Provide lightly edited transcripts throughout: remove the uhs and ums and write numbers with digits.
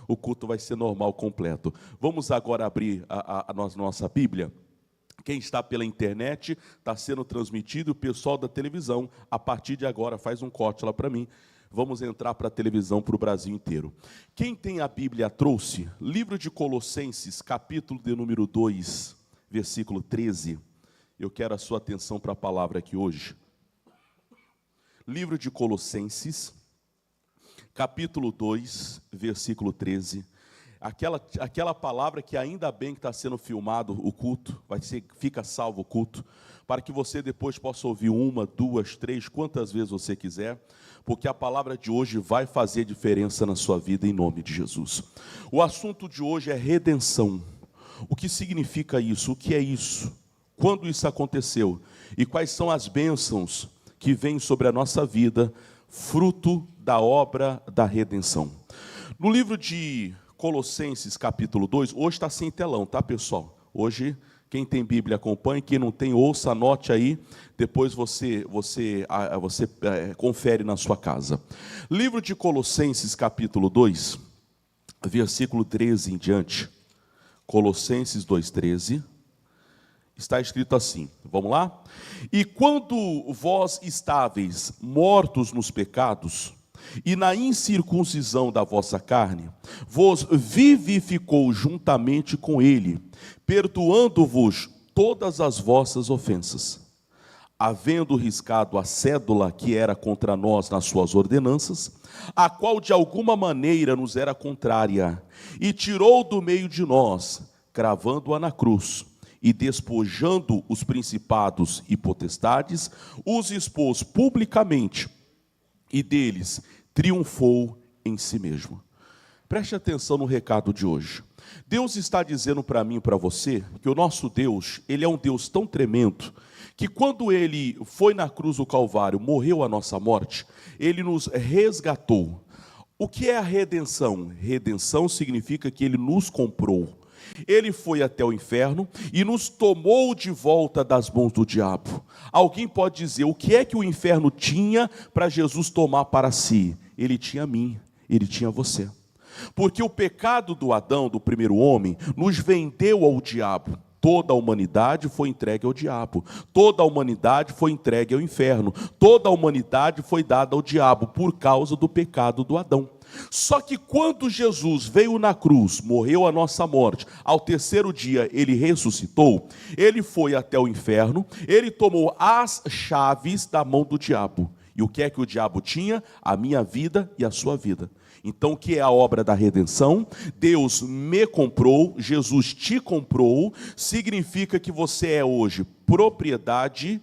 o culto vai ser normal, completo. Vamos agora abrir a nossa Bíblia. Quem está pela internet, está sendo transmitido, o pessoal da televisão, a partir de agora, faz um corte lá para mim. Vamos entrar para a televisão, para o Brasil inteiro. Quem tem a Bíblia trouxe, livro de Colossenses, capítulo de número 2, versículo 13. Eu quero a sua atenção para a palavra aqui hoje. Livro de Colossenses, capítulo 2, versículo 13. Aquela palavra que ainda bem que está sendo filmado o culto, fica salvo o culto, para que você depois possa ouvir 1, 2, 3, quantas vezes você quiser, porque a palavra de hoje vai fazer diferença na sua vida em nome de Jesus. O assunto de hoje é redenção. O que significa isso? O que é isso? Quando isso aconteceu? E quais são as bênçãos que vêm sobre a nossa vida, fruto da obra da redenção? No livro de Colossenses capítulo 2, hoje está sem telão, tá, pessoal? Hoje, quem tem Bíblia acompanhe, quem não tem, ouça, anote aí, depois você confere na sua casa. Livro de Colossenses capítulo 2, versículo 13 em diante. Colossenses 2,13. Está escrito assim, vamos lá? E quando vós estáveis mortos nos pecados, e na incircuncisão da vossa carne, vos vivificou juntamente com ele, perdoando-vos todas as vossas ofensas, havendo riscado a cédula que era contra nós nas suas ordenanças, a qual de alguma maneira nos era contrária, e tirou do meio de nós, cravando-a na cruz, e despojando os principados e potestades, os expôs publicamente, e deles triunfou em si mesmo. Preste atenção no recado de hoje. Deus está dizendo para mim e para você que o nosso Deus, Ele é um Deus tão tremendo, que quando Ele foi na cruz do Calvário, morreu a nossa morte, Ele nos resgatou. O que é a redenção? Redenção significa que Ele nos comprou. Ele foi até o inferno e nos tomou de volta das mãos do diabo. Alguém pode dizer, o que é que o inferno tinha para Jesus tomar para si? Ele tinha a mim, ele tinha você. Porque o pecado do Adão, do primeiro homem, nos vendeu ao diabo. Toda a humanidade foi entregue ao diabo. Toda a humanidade foi entregue ao inferno. Toda a humanidade foi dada ao diabo por causa do pecado do Adão. Só que quando Jesus veio na cruz, morreu a nossa morte, ao terceiro dia ele ressuscitou, ele foi até o inferno, ele tomou as chaves da mão do diabo. E o que é que o diabo tinha? A minha vida e a sua vida. Então o que é a obra da redenção? Deus me comprou, Jesus te comprou, significa que você é hoje propriedade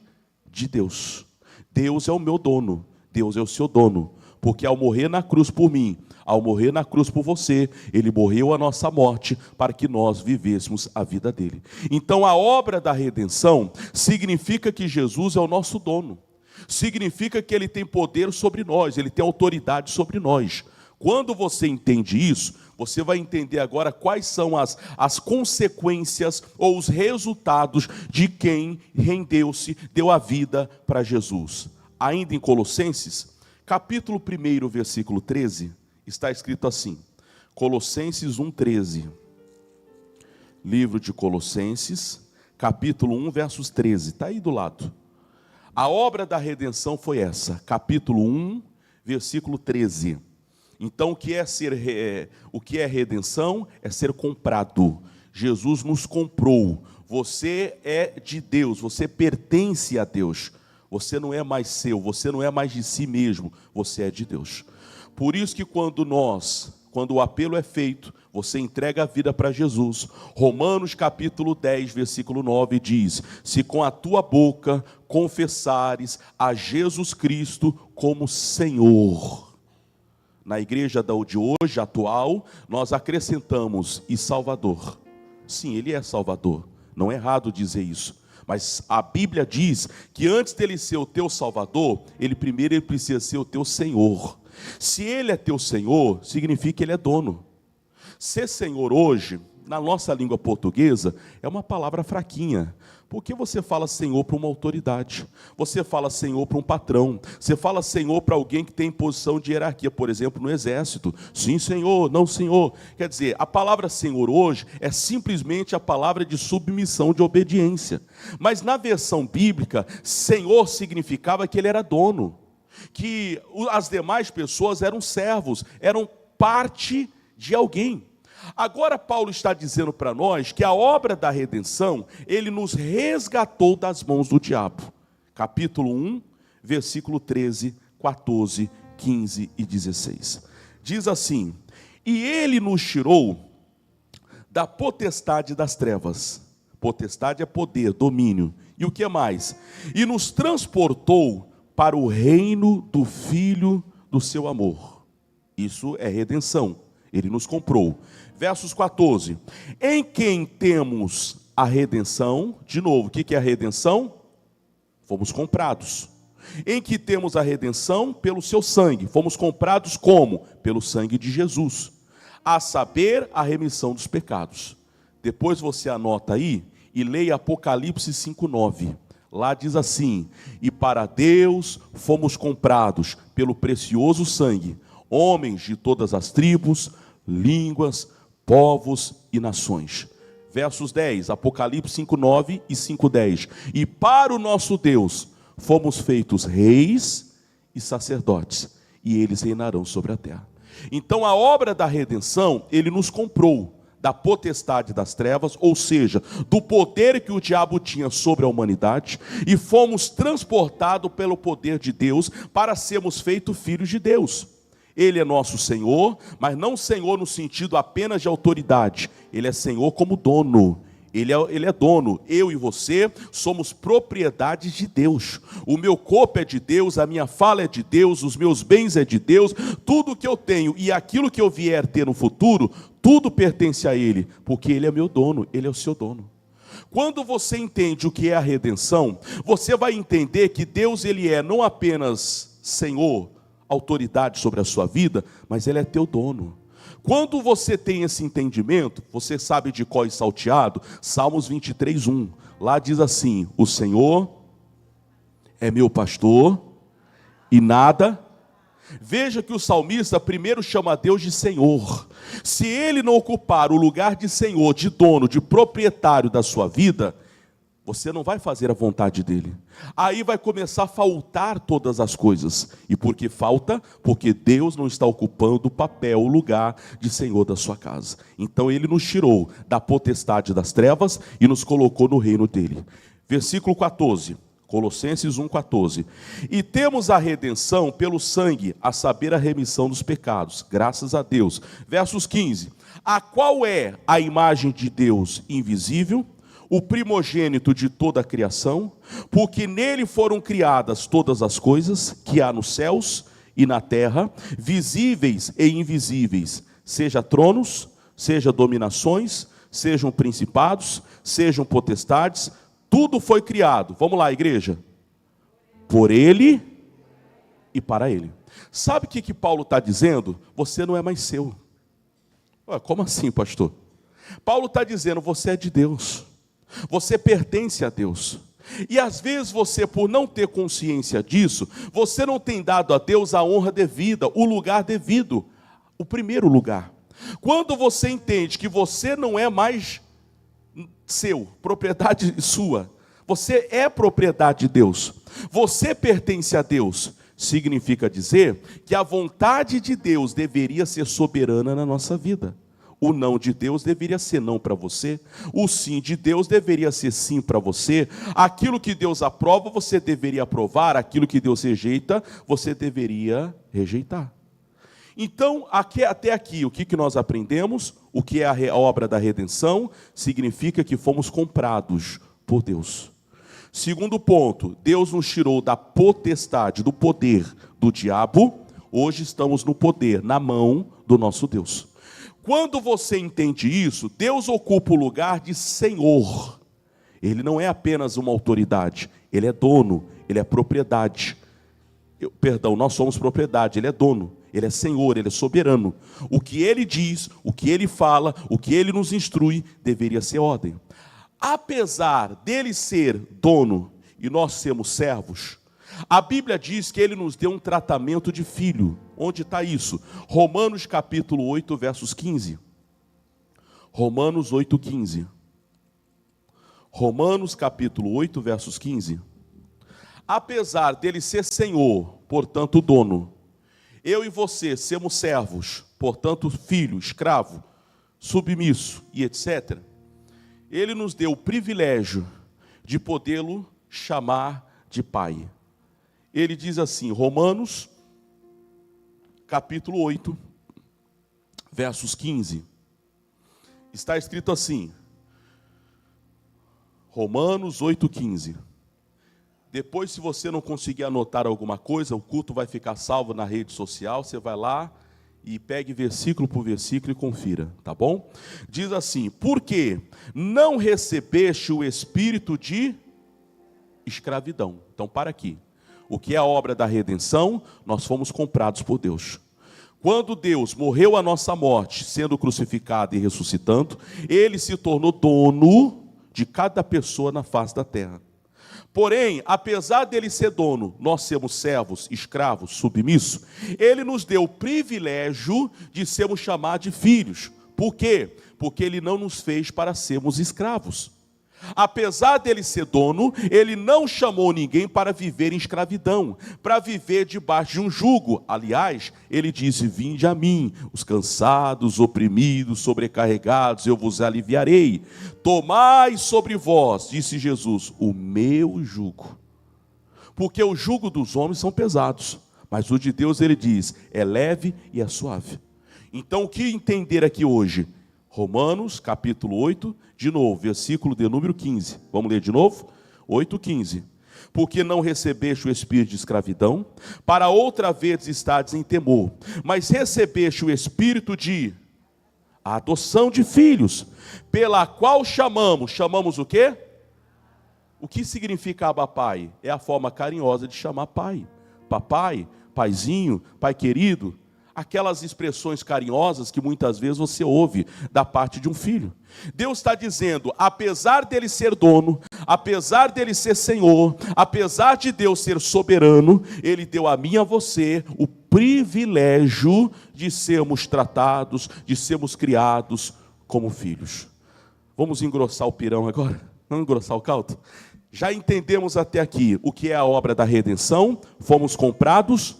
de Deus. Deus é o meu dono, Deus é o seu dono. Porque ao morrer na cruz por mim, ao morrer na cruz por você, Ele morreu a nossa morte para que nós vivêssemos a vida dele. Então a obra da redenção significa que Jesus é o nosso dono. Significa que Ele tem poder sobre nós, Ele tem autoridade sobre nós. Quando você entende isso, você vai entender agora quais são as consequências ou os resultados de quem rendeu-se, deu a vida para Jesus. Ainda em Colossenses, capítulo 1, versículo 13, está escrito assim, Colossenses 1,13. Livro de Colossenses, capítulo 1, versos 13, está aí do lado. A obra da redenção foi essa, capítulo 1, versículo 13. Então, o que é redenção? É ser comprado. Jesus nos comprou. Você é de Deus, você pertence a Deus. Você não é mais seu, você não é mais de si mesmo, você é de Deus. Por isso que quando o apelo é feito, você entrega a vida para Jesus. Romanos capítulo 10, versículo 9 diz, se com a tua boca confessares a Jesus Cristo como Senhor. Na igreja de hoje, atual, nós acrescentamos e Salvador. Sim, Ele é Salvador, não é errado dizer isso. Mas a Bíblia diz que antes dele ser o teu Salvador, ele precisa ser o teu Senhor. Se Ele é teu Senhor, significa que Ele é dono. Ser Senhor hoje na nossa língua portuguesa, é uma palavra fraquinha. Porque você fala Senhor para uma autoridade, você fala Senhor para um patrão, você fala Senhor para alguém que tem posição de hierarquia, por exemplo, no exército. Sim, Senhor, não, Senhor. Quer dizer, a palavra Senhor hoje é simplesmente a palavra de submissão, de obediência. Mas na versão bíblica, Senhor significava que ele era dono, que as demais pessoas eram servos, eram parte de alguém. Agora Paulo está dizendo para nós que a obra da redenção, ele nos resgatou das mãos do diabo. Capítulo 1, versículo 13, 14, 15 e 16. Diz assim: e ele nos tirou da potestade das trevas. Potestade é poder, domínio. E o que mais? E nos transportou para o reino do Filho do seu amor. Isso é redenção. Ele nos comprou. Versos 14. Em quem temos a redenção. De novo, o que é a redenção? Fomos comprados. Em que temos a redenção? Pelo seu sangue. Fomos comprados como? Pelo sangue de Jesus. A saber, a remissão dos pecados. Depois você anota aí e leia Apocalipse 5:9. Lá diz assim: e para Deus fomos comprados pelo precioso sangue, homens de todas as tribos, línguas, povos e nações. Versos 10, Apocalipse 5:9 e 5:10. E para o nosso Deus fomos feitos reis e sacerdotes, e eles reinarão sobre a terra. Então a obra da redenção, ele nos comprou da potestade das trevas, ou seja, do poder que o diabo tinha sobre a humanidade, e fomos transportados pelo poder de Deus para sermos feitos filhos de Deus. Ele é nosso Senhor, mas não Senhor no sentido apenas de autoridade. Ele é Senhor como dono. Ele é dono. Eu e você somos propriedades de Deus. O meu corpo é de Deus, a minha fala é de Deus, os meus bens é de Deus. Tudo que eu tenho e aquilo que eu vier ter no futuro, tudo pertence a Ele, porque Ele é meu dono, Ele é o seu dono. Quando você entende o que é a redenção, você vai entender que Deus, Ele é não apenas Senhor, autoridade sobre a sua vida, mas Ele é teu dono. Quando você tem esse entendimento, você sabe de cor e salteado, Salmos 23:1. Lá diz assim: o Senhor é meu pastor e nada. Veja que o salmista primeiro chama Deus de Senhor. Se ele não ocupar o lugar de Senhor, de dono, de proprietário da sua vida, você não vai fazer a vontade dele. Aí vai começar a faltar todas as coisas. E por que falta? Porque Deus não está ocupando o papel, o lugar de Senhor da sua casa. Então ele nos tirou da potestade das trevas e nos colocou no reino dele. Versículo 14, Colossenses 1:14. E temos a redenção pelo sangue, a saber, a remissão dos pecados. Graças a Deus. Versos 15. A qual é a imagem de Deus invisível, o primogênito de toda a criação, porque nele foram criadas todas as coisas que há nos céus e na terra, visíveis e invisíveis, seja tronos, seja dominações, sejam principados, sejam potestades, tudo foi criado. Vamos lá, igreja. Por ele e para ele. Sabe o que Paulo está dizendo? Você não é mais seu. Ué, como assim, pastor? Paulo está dizendo, você é de Deus. Você pertence a Deus. E às vezes você, por não ter consciência disso, você não tem dado a Deus a honra devida, o lugar devido, o primeiro lugar. Quando você entende que você não é mais seu, propriedade sua, você é propriedade de Deus, você pertence a Deus, significa dizer que a vontade de Deus deveria ser soberana na nossa vida. O não de Deus deveria ser não para você. O sim de Deus deveria ser sim para você. Aquilo que Deus aprova, você deveria aprovar. Aquilo que Deus rejeita, você deveria rejeitar. Então, até aqui, o que nós aprendemos? O que é a obra da redenção? Significa que fomos comprados por Deus. Segundo ponto, Deus nos tirou da potestade, do poder do diabo. Hoje estamos no poder, na mão do nosso Deus. Quando você entende isso, Deus ocupa o lugar de Senhor. Ele não é apenas uma autoridade, Ele é dono, Ele é propriedade. Nós somos propriedade, Ele é dono. Ele é Senhor, Ele é soberano. O que Ele diz, o que Ele fala, o que Ele nos instrui, deveria ser ordem. Apesar dele ser dono e nós sermos servos, a Bíblia diz que Ele nos deu um tratamento de filho. Onde está isso? Romanos capítulo 8, versos 15. Romanos 8, 15. Romanos capítulo 8, versos 15. Apesar dele ser Senhor, portanto dono, eu e você sermos servos, portanto filho, escravo, submisso e etc., Ele nos deu o privilégio de podê-lo chamar de Pai. Ele diz assim, Romanos, capítulo 8, versos 15. Está escrito assim, Romanos 8, 15. Depois, se você não conseguir anotar alguma coisa, o culto vai ficar salvo na rede social, você vai lá e pegue versículo por versículo e confira, tá bom? Diz assim, porque não recebeste o espírito de escravidão. Então, para aqui. O que é a obra da redenção? Nós fomos comprados por Deus. Quando Deus morreu a nossa morte, sendo crucificado e ressuscitando, Ele se tornou dono de cada pessoa na face da terra. Porém, apesar dele ser dono, nós sermos servos, escravos, submissos, Ele nos deu o privilégio de sermos chamados de filhos. Por quê? Porque Ele não nos fez para sermos escravos. Apesar dele ser dono, Ele não chamou ninguém para viver em escravidão, para viver debaixo de um jugo. Aliás, Ele disse, vinde a mim, os cansados, oprimidos, sobrecarregados, eu vos aliviarei. Tomai sobre vós, disse Jesus, o meu jugo. Porque o jugo dos homens são pesados, mas o de Deus, Ele diz, é leve e é suave. Então, o que entender aqui hoje? Romanos, capítulo 8, de novo, versículo de número 15. Vamos ler de novo? 8, 15. Porque não recebeste o espírito de escravidão, para outra vez estades em temor, mas recebeste o espírito de adoção de filhos, pela qual chamamos o quê? O que significa Abba Pai? É a forma carinhosa de chamar pai. Papai, paizinho, pai querido. Aquelas expressões carinhosas que muitas vezes você ouve da parte de um filho. Deus está dizendo, apesar dele ser dono, apesar dele ser Senhor, apesar de Deus ser soberano, Ele deu a mim e a você o privilégio de sermos tratados, de sermos criados como filhos. Vamos engrossar o pirão agora? Vamos engrossar o caldo? Já entendemos até aqui o que é a obra da redenção, fomos comprados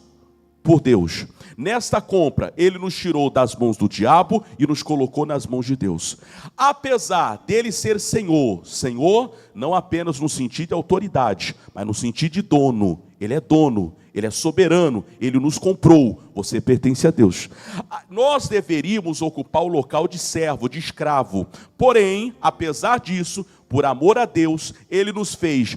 por Deus. Nesta compra, Ele nos tirou das mãos do diabo e nos colocou nas mãos de Deus. Apesar dele ser Senhor, Senhor não apenas no sentido de autoridade, mas no sentido de dono. Ele é dono, Ele é soberano, Ele nos comprou, você pertence a Deus. Nós deveríamos ocupar o local de servo, de escravo. Porém, apesar disso, por amor a Deus, Ele nos fez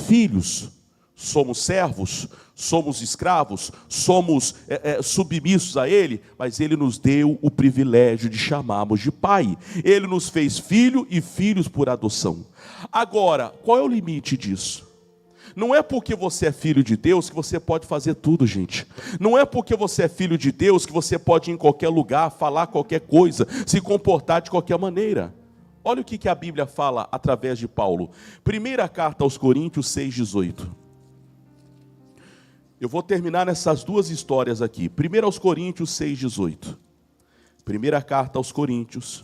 filhos. Somos servos, somos escravos, somos submissos a Ele, mas Ele nos deu o privilégio de chamarmos de Pai. Ele nos fez filho e filhos por adoção. Agora, qual é o limite disso? Não é porque você é filho de Deus que você pode fazer tudo, gente. Não é porque você é filho de Deus que você pode ir em qualquer lugar, falar qualquer coisa, se comportar de qualquer maneira. Olha o que a Bíblia fala através de Paulo. Primeira carta aos Coríntios 6,18. Eu vou terminar nessas duas histórias aqui. Primeiro aos Coríntios 6,18. Primeira carta aos Coríntios,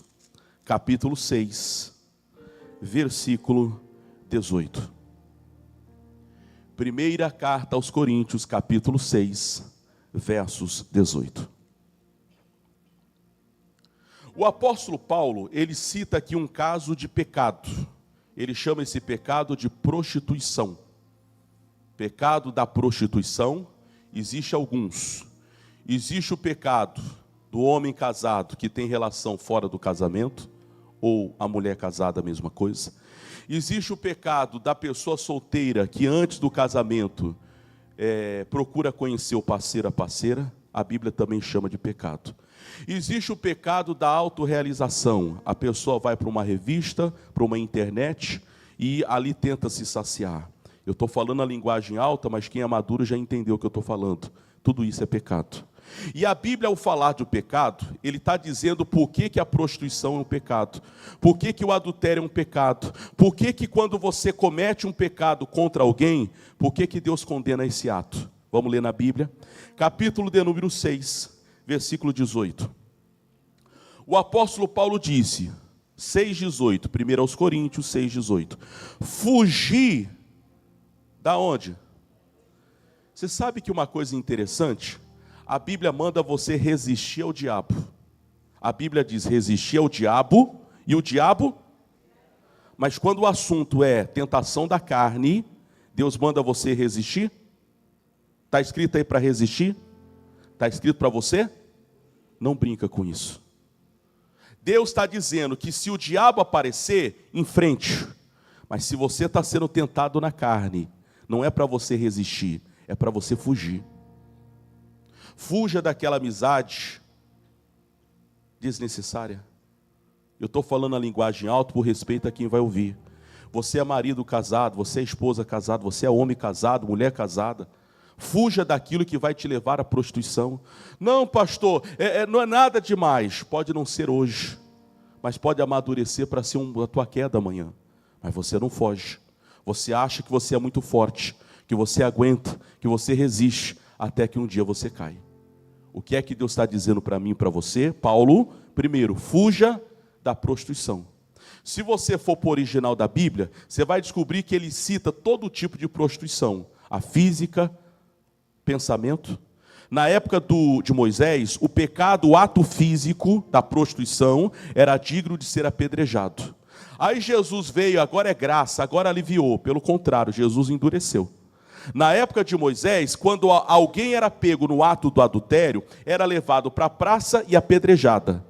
capítulo 6, versículo 18. Primeira carta aos Coríntios, capítulo 6, versos 18. O apóstolo Paulo, ele cita aqui um caso de pecado. Ele chama esse pecado de prostituição. Pecado da prostituição, existe alguns. Existe o pecado do homem casado que tem relação fora do casamento, ou a mulher casada, a mesma coisa. Existe o pecado da pessoa solteira que antes do casamento procura conhecer o parceiro, a parceira. A Bíblia também chama de pecado. Existe o pecado da autorrealização. A pessoa vai para uma revista, para uma internet e ali tenta se saciar. Eu estou falando a linguagem alta, mas quem é maduro já entendeu o que eu estou falando. Tudo isso é pecado. E a Bíblia, ao falar do pecado, ele está dizendo por que a prostituição é um pecado, por que o adultério é um pecado, por que quando você comete um pecado contra alguém, por que Deus condena esse ato. Vamos ler na Bíblia, capítulo de número 6, versículo 18. O apóstolo Paulo disse, 6,18, 1 aos Coríntios 6,18, fugir da onde? Você sabe que uma coisa interessante, a Bíblia manda você resistir ao diabo. A Bíblia diz resistir ao diabo, e o diabo, mas quando o assunto é tentação da carne, Deus manda você resistir? Está escrito aí para resistir? Está escrito para você? Não brinca com isso. Deus está dizendo que se o diabo aparecer, enfrente. Mas se você está sendo tentado na carne, não é para você resistir, é para você fugir. Fuja daquela amizade desnecessária. Eu estou falando a linguagem alta por respeito a quem vai ouvir. Você é marido casado, você é esposa casada, você é homem casado, mulher casada. Fuja daquilo que vai te levar à prostituição. Não, pastor, não é nada demais. Pode não ser hoje, mas pode amadurecer para ser a tua queda amanhã. Mas você não foge. Você acha que você é muito forte, que você aguenta, que você resiste, até que um dia você cai. O que é que Deus está dizendo para mim e para você? Paulo, primeiro, fuja da prostituição. Se você for para o original da Bíblia, você vai descobrir que ele cita todo tipo de prostituição. A física, pensamento. Na época de Moisés, o pecado, o ato físico da prostituição era digno de ser apedrejado. Aí Jesus veio, agora é graça, agora aliviou. Pelo contrário, Jesus endureceu. Na época de Moisés, quando alguém era pego no ato do adultério, era levado para a praça e apedrejado,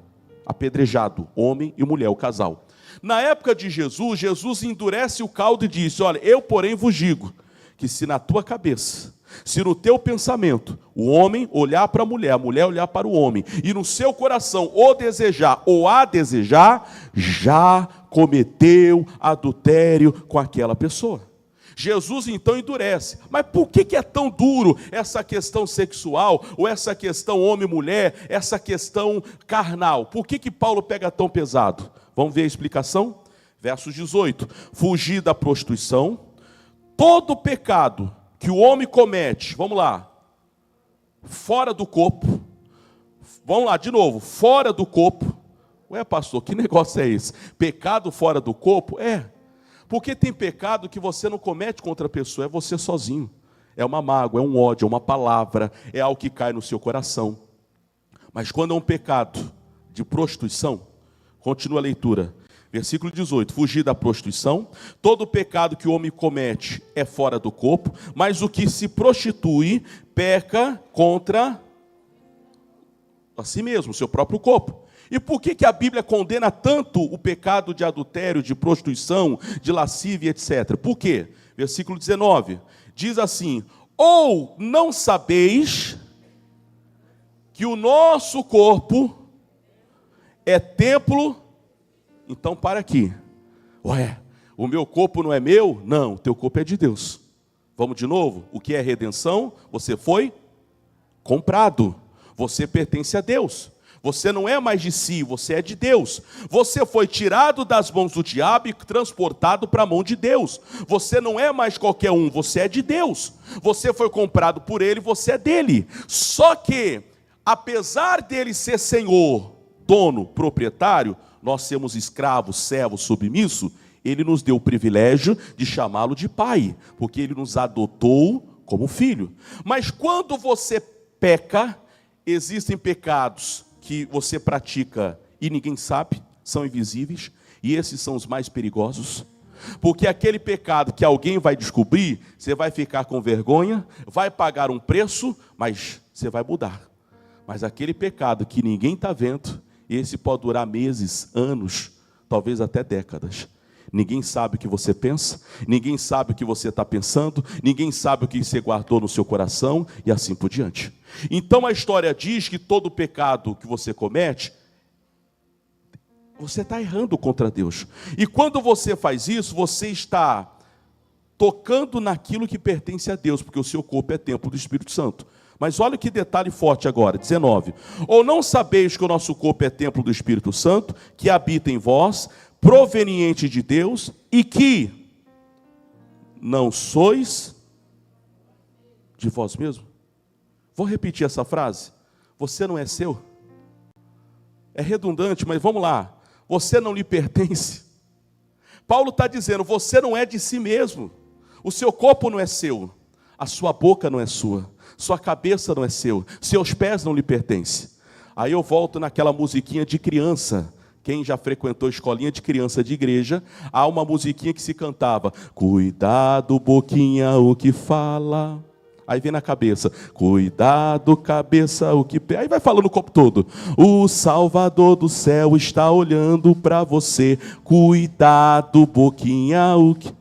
homem e mulher, o casal. Na época de Jesus, Jesus endurece o caldo e disse, olha, eu porém vos digo, que se na tua cabeça, se no teu pensamento, o homem olhar para a mulher olhar para o homem, e no seu coração o desejar ou a desejar, já cometeu adultério com aquela pessoa. Jesus então endurece. Mas por que é tão duro essa questão sexual, ou essa questão homem-mulher, essa questão carnal? Por que Paulo pega tão pesado? Vamos ver a explicação? Versos 18. Fugir da prostituição, todo pecado que o homem comete, vamos lá, fora do corpo, vamos lá, de novo, fora do corpo. Ué, pastor, que negócio é esse? Pecado fora do corpo? Porque tem pecado que você não comete contra a pessoa, é você sozinho. É uma mágoa, é um ódio, é uma palavra, é algo que cai no seu coração. Mas quando é um pecado de prostituição, continua a leitura. Versículo 18, fugir da prostituição. Todo pecado que o homem comete é fora do corpo, mas o que se prostitui peca contra a si mesmo, o seu próprio corpo. E por que a Bíblia condena tanto o pecado de adultério, de prostituição, de lascívia, etc.? Por quê? Versículo 19, diz assim, ou não sabeis que o nosso corpo é templo. Então para aqui. Ué, o meu corpo não é meu? Não, o teu corpo é de Deus. Vamos de novo? O que é redenção? Você foi comprado. Você pertence a Deus. Você não é mais de si, você é de Deus. Você foi tirado das mãos do diabo e transportado para a mão de Deus. Você não é mais qualquer um, você é de Deus. Você foi comprado por Ele, você é dele. Só que, apesar dele ser Senhor, dono, proprietário, nós somos escravos, servos, submissos, Ele nos deu o privilégio de chamá-lo de Pai, porque Ele nos adotou como filho. Mas quando você peca, existem pecados que você pratica e ninguém sabe, são invisíveis, e esses são os mais perigosos, porque aquele pecado que alguém vai descobrir, você vai ficar com vergonha, vai pagar um preço, mas você vai mudar. Mas aquele pecado que ninguém está vendo, esse pode durar meses, anos, talvez até décadas. Ninguém sabe o que você pensa, ninguém sabe o que você está pensando, ninguém sabe o que você guardou no seu coração, e assim por diante. Então a história diz que todo pecado que você comete, você está errando contra Deus. E quando você faz isso, você está tocando naquilo que pertence a Deus, porque o seu corpo é templo do Espírito Santo. Mas olha que detalhe forte agora, 19. Ou não sabeis que o nosso corpo é templo do Espírito Santo, que habita em vós, proveniente de Deus, e que não sois de vós mesmos? Vou repetir essa frase. Você não é seu. É redundante, mas vamos lá. Você não lhe pertence. Paulo está dizendo, você não é de si mesmo. O seu corpo não é seu. A sua boca não é sua. Sua cabeça não é seu. Seus pés não lhe pertencem. Aí eu volto naquela musiquinha de criança. Quem já frequentou escolinha de criança de igreja, há uma musiquinha que se cantava. Cuidado, boquinha, o que fala. Aí vem na cabeça, cuidado, cabeça, o que... Aí vai falando o corpo todo. O Salvador do céu está olhando para você. Cuidado, boquinha, o que...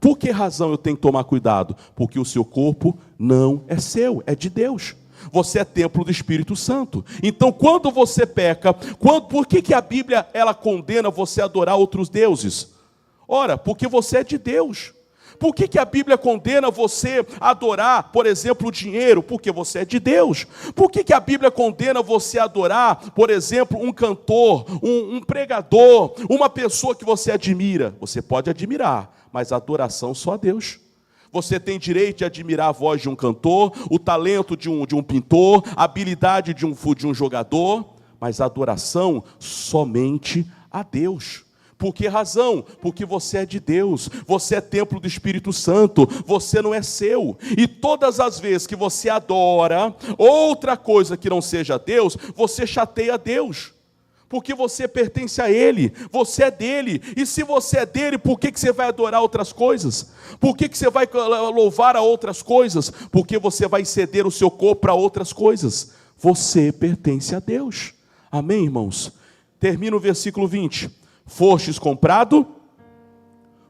Por que razão eu tenho que tomar cuidado? Porque o seu corpo não é seu, é de Deus. Você é templo do Espírito Santo. Então, quando você peca, por que a Bíblia ela condena você a adorar outros deuses? Ora, porque você é de Deus. Por que a Bíblia condena você a adorar, por exemplo, o dinheiro? Porque você é de Deus. Por que a Bíblia condena você a adorar, por exemplo, um cantor, um pregador, uma pessoa que você admira? Você pode admirar, mas a adoração só a Deus. Você tem direito de admirar a voz de um cantor, o talento de um pintor, a habilidade de um jogador, mas a adoração somente a Deus. Por que razão? Porque você é de Deus, você é templo do Espírito Santo, você não é seu. E todas as vezes que você adora outra coisa que não seja Deus, você chateia Deus. Porque você pertence a Ele, você é dele. E se você é dele, por que você vai adorar outras coisas? Por que você vai louvar a outras coisas? Porque você vai ceder o seu corpo para outras coisas. Você pertence a Deus. Amém, irmãos? Termina o versículo 20. Fostes comprado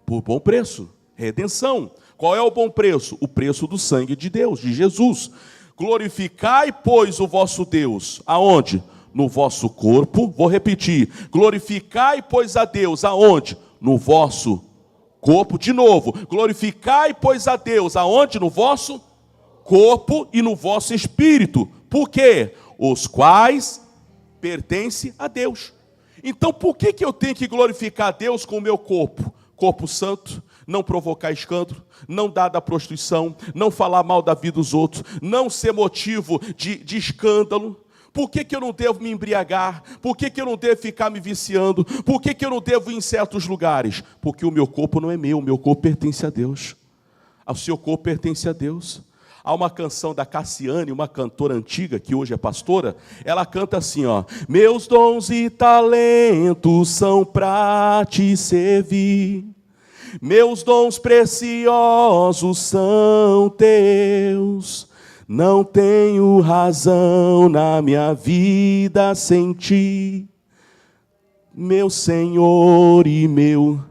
por bom preço, redenção. Qual é o bom preço? O preço do sangue de Deus, de Jesus. Glorificai, pois, o vosso Deus. Aonde? No vosso corpo. Vou repetir. Glorificai, pois, a Deus. Aonde? No vosso corpo. De novo. Glorificai, pois, a Deus. Aonde? No vosso corpo e no vosso espírito. Por quê? Os quais pertencem a Deus. Então, por que eu tenho que glorificar a Deus com o meu corpo? Corpo santo, não provocar escândalo, não dar da prostituição, não falar mal da vida dos outros, não ser motivo de escândalo. Por que eu não devo me embriagar? Por que eu não devo ficar me viciando? Por que eu não devo ir em certos lugares? Porque o meu corpo não é meu, o meu corpo pertence a Deus. O seu corpo pertence a Deus. Há uma canção da Cassiane, uma cantora antiga, que hoje é pastora, ela canta assim, ó. Meus dons e talentos são para te servir. Meus dons preciosos são teus. Não tenho razão na minha vida sem ti. Meu Senhor e meu...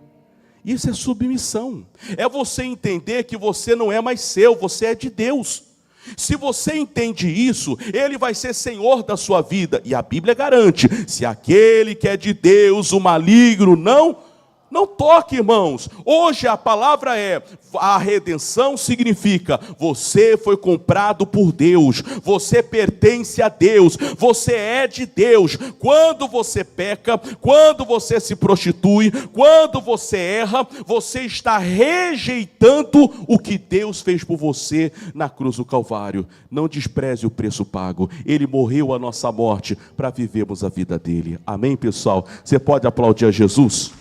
Isso é submissão. É você entender que você não é mais seu, você é de Deus. Se você entende isso, Ele vai ser Senhor da sua vida. E a Bíblia garante, se aquele que é de Deus, o maligno, não toque, irmãos. Hoje a palavra é, a redenção significa, você foi comprado por Deus, você pertence a Deus, você é de Deus. Quando você peca, quando você se prostitui, quando você erra, você está rejeitando o que Deus fez por você na cruz do Calvário. Não despreze o preço pago. Ele morreu a nossa morte para vivermos a vida dele. Amém, pessoal? Você pode aplaudir a Jesus?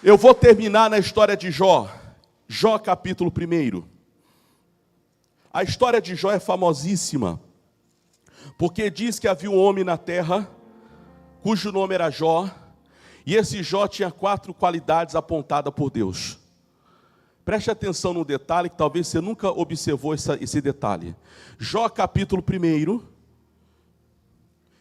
Eu vou terminar na história de Jó. Jó capítulo 1. A história de Jó é famosíssima, porque diz que havia um homem na terra, cujo nome era Jó, e esse Jó tinha 4 qualidades apontadas por Deus. Preste atenção num detalhe que talvez você nunca observou esse detalhe. Jó capítulo 1,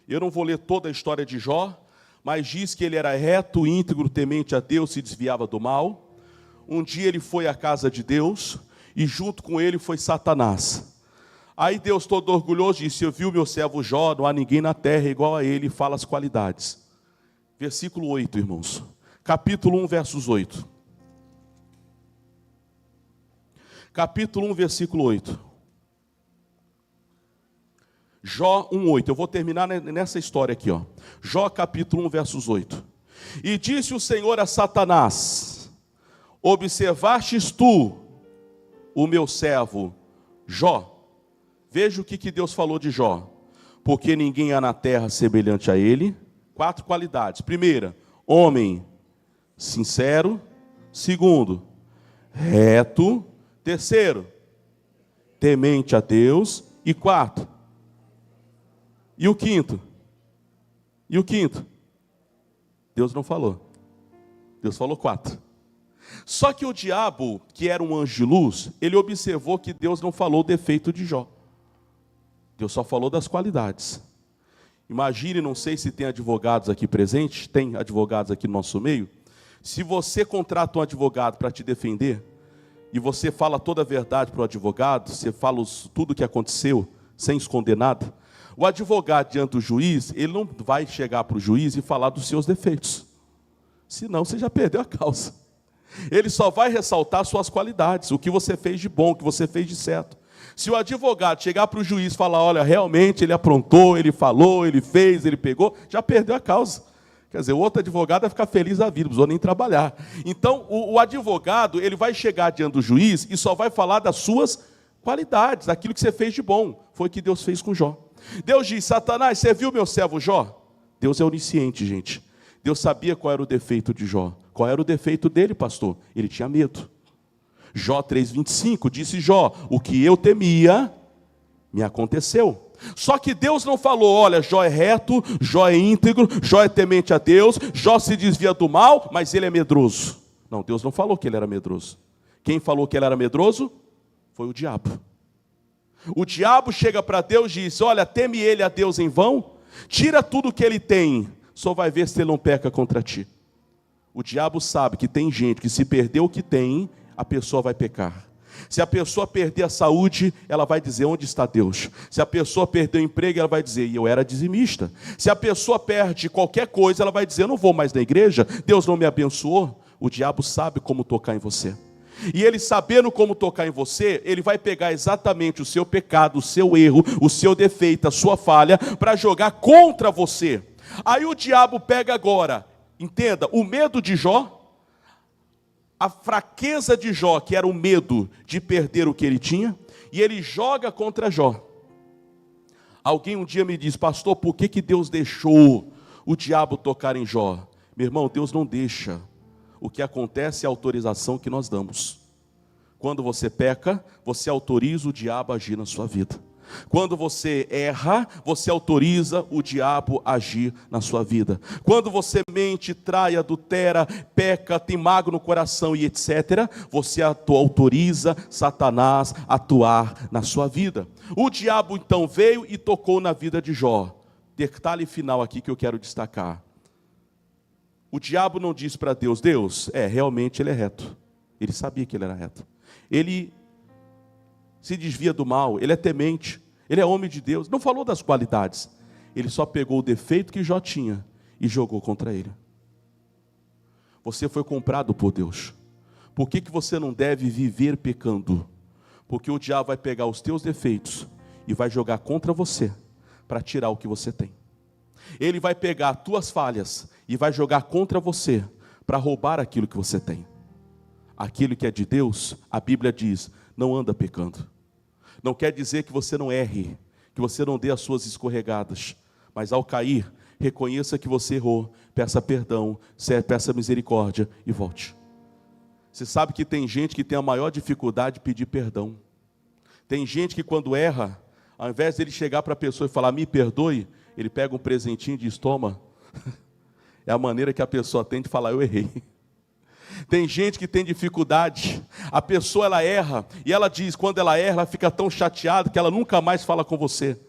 eu não vou ler toda a história de Jó, mas diz que ele era reto, íntegro, temente a Deus, se desviava do mal. Um dia ele foi à casa de Deus, e junto com ele foi Satanás. Aí Deus, todo orgulhoso, disse, eu vi o meu servo Jó, não há ninguém na terra igual a ele, fala as qualidades. Versículo 8, irmãos. Capítulo 1, versos 8. capítulo 1, versículo 8. Jó 1:8. Eu vou terminar nessa história aqui, ó. Jó capítulo 1, versos 8. E disse o Senhor a Satanás: observastes tu o meu servo Jó? Veja o que Deus falou de Jó. Porque ninguém há na terra semelhante a ele. 4 qualidades. Primeira, homem sincero. Segundo, reto. Terceiro, temente a Deus. E 4, e o quinto? E o quinto? Deus não falou. Deus falou 4. Só que o diabo, que era um anjo de luz, ele observou que Deus não falou o defeito de Jó. Deus só falou das qualidades. Imagine, não sei se tem advogados aqui presentes, tem advogados aqui no nosso meio. Se você contrata um advogado para te defender, e você fala toda a verdade para o advogado, você fala tudo o que aconteceu, sem esconder nada, o advogado diante do juiz, ele não vai chegar para o juiz e falar dos seus defeitos. Senão você já perdeu a causa. Ele só vai ressaltar suas qualidades, o que você fez de bom, o que você fez de certo. Se o advogado chegar para o juiz e falar, olha, realmente ele aprontou, ele falou, ele fez, ele pegou, já perdeu a causa. Quer dizer, o outro advogado vai ficar feliz da vida, não precisou nem trabalhar. Então, o advogado, ele vai chegar diante do juiz e só vai falar das suas qualidades, daquilo que você fez de bom. Foi o que Deus fez com Jó. Deus diz, Satanás, você viu meu servo Jó? Deus é onisciente, gente. Deus sabia qual era o defeito de Jó. Qual era o defeito dele, pastor? Ele tinha medo. Jó 3,25, disse Jó, o que eu temia, me aconteceu. Só que Deus não falou, olha, Jó é reto, Jó é íntegro, Jó é temente a Deus, Jó se desvia do mal, mas ele é medroso. Não, Deus não falou que ele era medroso. Quem falou que ele era medroso? Foi o diabo. O diabo chega para Deus e diz, olha, teme ele a Deus em vão, tira tudo que ele tem, só vai ver se ele não peca contra ti. O diabo sabe que tem gente que se perder o que tem, a pessoa vai pecar. Se a pessoa perder a saúde, ela vai dizer, onde está Deus? Se a pessoa perder o emprego, ela vai dizer, eu era dizimista. Se a pessoa perde qualquer coisa, ela vai dizer, eu não vou mais na igreja, Deus não me abençoou. O diabo sabe como tocar em você. E ele sabendo como tocar em você, ele vai pegar exatamente o seu pecado, o seu erro, o seu defeito, a sua falha, para jogar contra você. Aí o diabo pega agora, entenda, o medo de Jó, a fraqueza de Jó, que era o medo de perder o que ele tinha, e ele joga contra Jó. Alguém um dia me disse, pastor, por que Deus deixou o diabo tocar em Jó? Meu irmão, Deus não deixa. O que acontece é a autorização que nós damos. Quando você peca, você autoriza o diabo a agir na sua vida. Quando você erra, você autoriza o diabo a agir na sua vida. Quando você mente, trai, adultera, peca, tem mago no coração e etc., você autoriza Satanás a atuar na sua vida. O diabo então veio e tocou na vida de Jó. Detalhe final aqui que eu quero destacar. O diabo não disse para Deus, Deus, realmente ele é reto. Ele sabia que ele era reto. Ele se desvia do mal, ele é temente, ele é homem de Deus. Não falou das qualidades. Ele só pegou o defeito que Jó tinha e jogou contra ele. Você foi comprado por Deus. Por que você não deve viver pecando? Porque o diabo vai pegar os teus defeitos e vai jogar contra você para tirar o que você tem. Ele vai pegar as tuas falhas e vai jogar contra você para roubar aquilo que você tem. Aquilo que é de Deus, a Bíblia diz, não anda pecando. Não quer dizer que você não erre, que você não dê as suas escorregadas, mas ao cair, reconheça que você errou, peça perdão, peça misericórdia e volte. Você sabe que tem gente que tem a maior dificuldade de pedir perdão. Tem gente que quando erra, ao invés de ele chegar para a pessoa e falar, me perdoe, ele pega um presentinho e diz, toma. É a maneira que a pessoa tem de falar, eu errei. Tem gente que tem dificuldade, a pessoa ela erra, e ela diz, quando ela erra, ela fica tão chateada que ela nunca mais fala com você.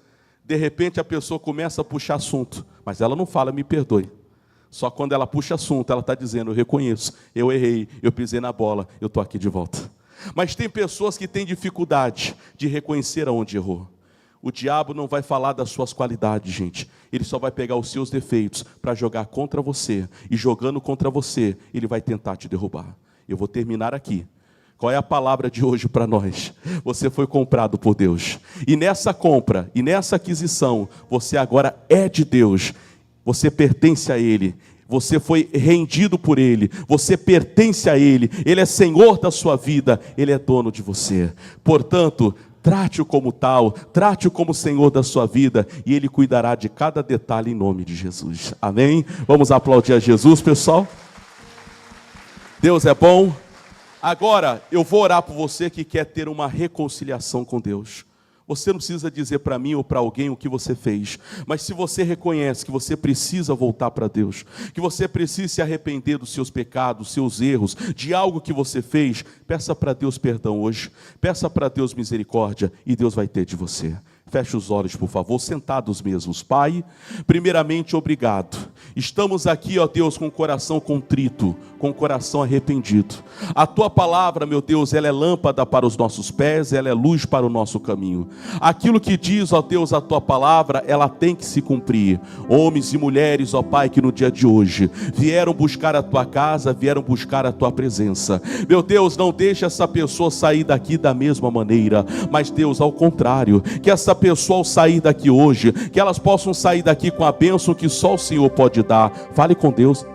De repente a pessoa começa a puxar assunto, mas ela não fala, me perdoe. Só quando ela puxa assunto, ela está dizendo, eu reconheço, eu errei, eu pisei na bola, eu estou aqui de volta. Mas tem pessoas que têm dificuldade de reconhecer aonde errou. O diabo não vai falar das suas qualidades, gente. Ele só vai pegar os seus defeitos para jogar contra você. E jogando contra você, ele vai tentar te derrubar. Eu vou terminar aqui. Qual é a palavra de hoje para nós? Você foi comprado por Deus. E nessa compra, e nessa aquisição, você agora é de Deus. Você pertence a Ele. Você foi rendido por Ele. Você pertence a Ele. Ele é Senhor da sua vida. Ele é dono de você. Portanto, trate-o como tal. Trate-o como Senhor da sua vida. E Ele cuidará de cada detalhe em nome de Jesus. Amém? Vamos aplaudir a Jesus, pessoal. Deus é bom. Agora, eu vou orar por você que quer ter uma reconciliação com Deus. Você não precisa dizer para mim ou para alguém o que você fez. Mas se você reconhece que você precisa voltar para Deus, que você precisa se arrepender dos seus pecados, seus erros, de algo que você fez, peça para Deus perdão hoje. Peça para Deus misericórdia e Deus vai ter de você. Feche os olhos, por favor, sentados mesmos. Pai, primeiramente, obrigado. Estamos aqui, ó Deus, com o coração contrito, com o coração arrependido. A Tua palavra, meu Deus, ela é lâmpada para os nossos pés, ela é luz para o nosso caminho. Aquilo que diz, ó Deus, a Tua palavra, ela tem que se cumprir. Homens e mulheres, ó Pai, que no dia de hoje vieram buscar a Tua casa, vieram buscar a Tua presença. Meu Deus, não deixe essa pessoa sair daqui da mesma maneira, mas Deus, ao contrário, que essa pessoa ao sair daqui hoje, que elas possam sair daqui com a bênção que só o Senhor pode dar. Fale com Deus.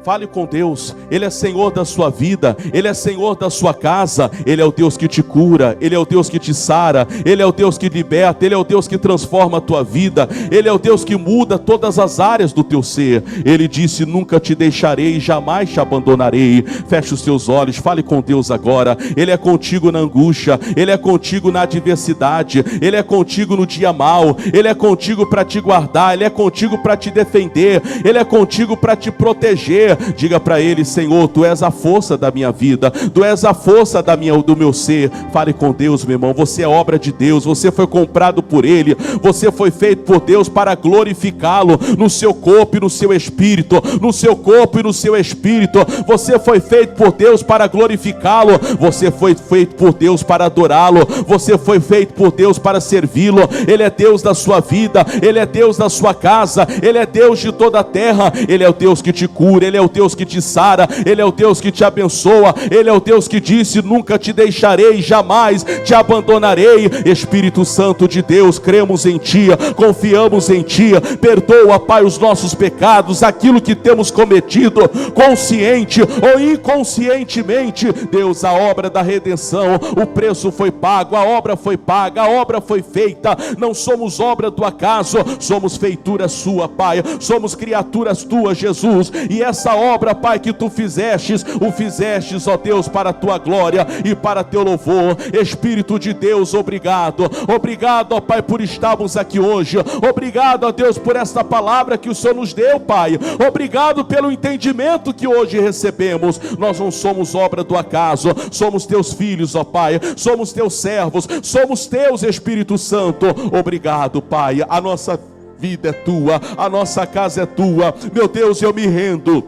Fale com Deus, Ele é Senhor da sua vida, Ele é Senhor da sua casa, Ele é o Deus que te cura, Ele é o Deus que te sara, Ele é o Deus que liberta, Ele é o Deus que transforma a tua vida, Ele é o Deus que muda todas as áreas do teu ser. Ele disse: nunca te deixarei, jamais te abandonarei. Feche os seus olhos, fale com Deus agora. Ele é contigo na angústia, Ele é contigo na adversidade, Ele é contigo no dia mau, Ele é contigo para te guardar, Ele é contigo para te defender, Ele é contigo para te proteger. Diga para Ele: Senhor, Tu és a força da minha vida, Tu és a força do meu ser. Fale com Deus, meu irmão. Você é obra de Deus, você foi comprado por Ele, você foi feito por Deus para glorificá-lo no seu corpo e no seu espírito, no seu corpo e no seu espírito. Você foi feito por Deus para glorificá-lo, você foi feito por Deus para adorá-lo, você foi feito por Deus para servi-lo. Ele é Deus da sua vida, Ele é Deus da sua casa, Ele é Deus de toda a terra, Ele é o Deus que te cura, Ele é o Deus que te sara, Ele é o Deus que te abençoa, Ele é o Deus que disse: nunca te deixarei, jamais te abandonarei. Espírito Santo de Deus, cremos em Ti, confiamos em Ti. Perdoa, Pai, os nossos pecados, aquilo que temos cometido, consciente ou inconscientemente. Deus, a obra da redenção, o preço foi pago, a obra foi paga, a obra foi feita. Não somos obra do acaso, somos feitura sua, Pai, somos criaturas tuas, Jesus. E essa obra, Pai, que Tu fizestes, o fizestes, ó Deus, para a Tua glória e para Teu louvor. Espírito de Deus, obrigado, obrigado, ó Pai, por estarmos aqui hoje. Obrigado, ó Deus, por esta palavra que o Senhor nos deu, Pai. Obrigado pelo entendimento que hoje recebemos. Nós não somos obra do acaso, somos Teus filhos, ó Pai, somos Teus servos, somos Teus, Espírito Santo. Obrigado, Pai, a nossa vida é Tua, a nossa casa é Tua. Meu Deus, eu me rendo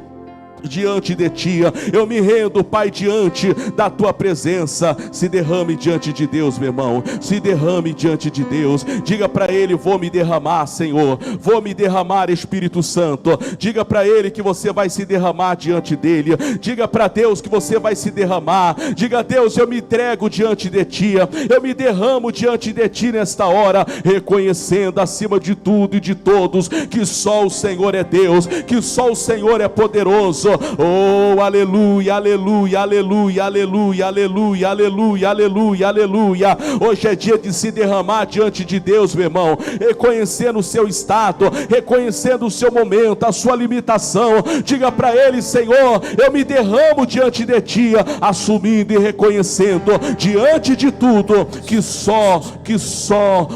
diante de Ti, eu me rendo, Pai, diante da Tua presença. Se derrame diante de Deus, meu irmão, se derrame diante de Deus. Diga para Ele: vou me derramar, Senhor, vou me derramar, Espírito Santo. Diga para Ele que você vai se derramar diante dEle. Diga para Deus que você vai se derramar. Diga: Deus, eu me entrego diante de Ti, eu me derramo diante de Ti nesta hora, reconhecendo acima de tudo e de todos que só o Senhor é Deus, que só o Senhor é poderoso. Oh, aleluia, aleluia, aleluia, aleluia, aleluia, aleluia, aleluia, aleluia. Hoje é dia de se derramar diante de Deus, meu irmão, reconhecendo o seu estado, reconhecendo o seu momento, a sua limitação. Diga para Ele: Senhor, eu me derramo diante de Ti, assumindo e reconhecendo diante de tudo que só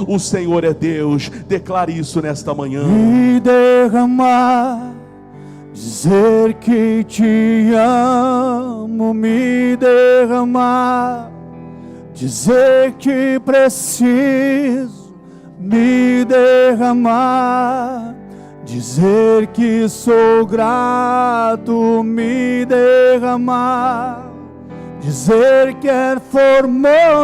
o Senhor é Deus. Declare isso nesta manhã. Me derramar, dizer que Te amo, me derramar, dizer que preciso, me derramar, dizer que sou grato, me derramar, dizer que é formoso